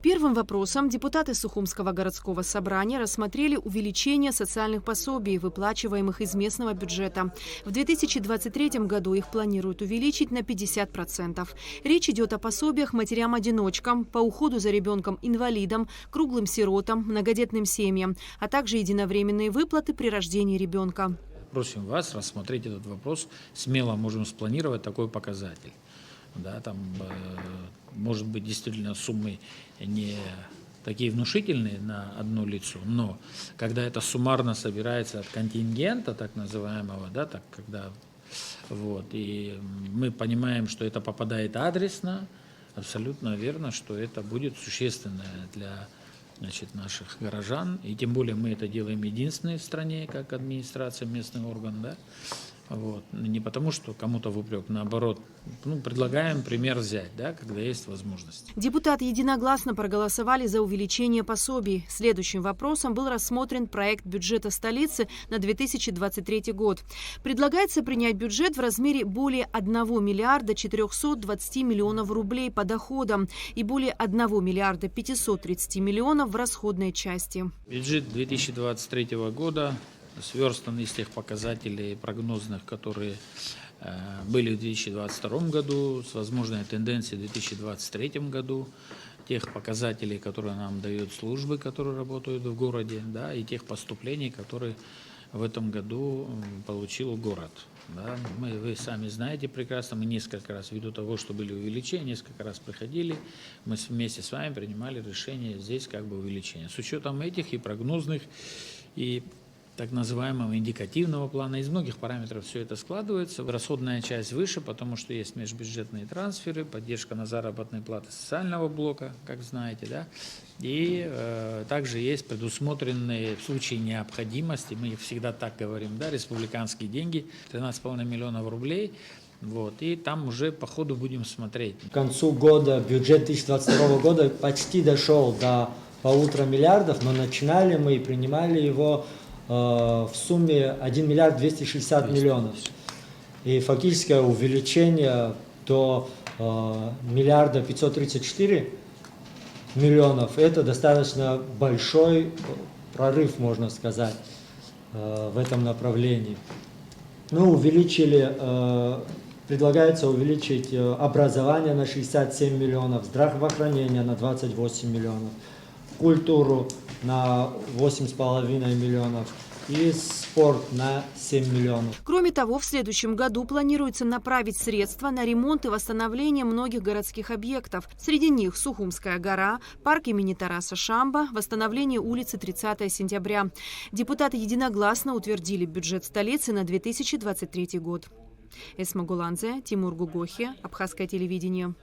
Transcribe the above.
Первым вопросом депутаты Сухумского городского собрания рассмотрели увеличение социальных пособий, выплачиваемых из местного бюджета. В 2023 году их планируют увеличить на 50%. Речь идет о пособиях матерям-одиночкам, по уходу за ребенком-инвалидом, круглым сиротам, многодетным семьям, а также единовременные выплаты при рождении ребенка. Просим вас рассмотреть этот вопрос. Смело можем спланировать такой показатель. Да, там, может быть, действительно суммы не такие внушительные на одно лицо, но когда это суммарно собирается от контингента, так называемого, да, так, когда, вот, и мы понимаем, что это попадает адресно, абсолютно верно, что это будет существенно для, значит, наших горожан, и тем более мы это делаем единственные в стране, как администрация, местный орган, да. Вот. Не потому, что кому-то в упрек, наоборот, предлагаем пример взять, да, когда есть возможность. Депутаты единогласно проголосовали за увеличение пособий. Следующим вопросом был рассмотрен проект бюджета столицы на 2023 год. Предлагается принять бюджет в размере более 1 миллиарда 420 миллионов рублей по доходам и более 1 миллиарда 530 миллионов в расходной части. Бюджет 2023 года сверстан из тех показателей прогнозных, которые были в 2022 году, с возможной тенденцией в 2023 году, тех показателей, которые нам дают службы, которые работают в городе, да, и тех поступлений, которые в этом году получил город. Да. Вы сами знаете прекрасно, мы несколько раз, ввиду того, что были увеличения, несколько раз приходили, мы вместе с вами принимали решение здесь как бы увеличения. С учетом этих и прогнозных, и так называемого индикативного плана. Из многих параметров все это складывается. Расходная часть выше, потому что есть межбюджетные трансферы, поддержка на заработной платы социального блока, как знаете, да. И также есть предусмотренные в случае необходимости, мы всегда так говорим, да, республиканские деньги, 13,5 миллионов рублей. Вот, и там уже по ходу будем смотреть. К концу года бюджет 2022 года почти дошел до 1,5 миллиарда, но начинали мы и принимали его в сумме 1 миллиард 260 миллионов. И фактическое увеличение до миллиарда 534 миллионов – это достаточно большой прорыв, можно сказать, в этом направлении. Ну, предлагается увеличить образование на 67 миллионов, здравоохранение на 28 миллионов, культуру на 8,5 миллионов и спорт на 7 миллионов. Кроме того, в следующем году планируется направить средства на ремонт и восстановление многих городских объектов. Среди них Сухумская гора, парк имени Тараса Шамба, восстановление улицы 30 сентября. Депутаты единогласно утвердили бюджет столицы на 2023 год. Эсма Гуланзе, Тимур Гугохи, Абхазское телевидение.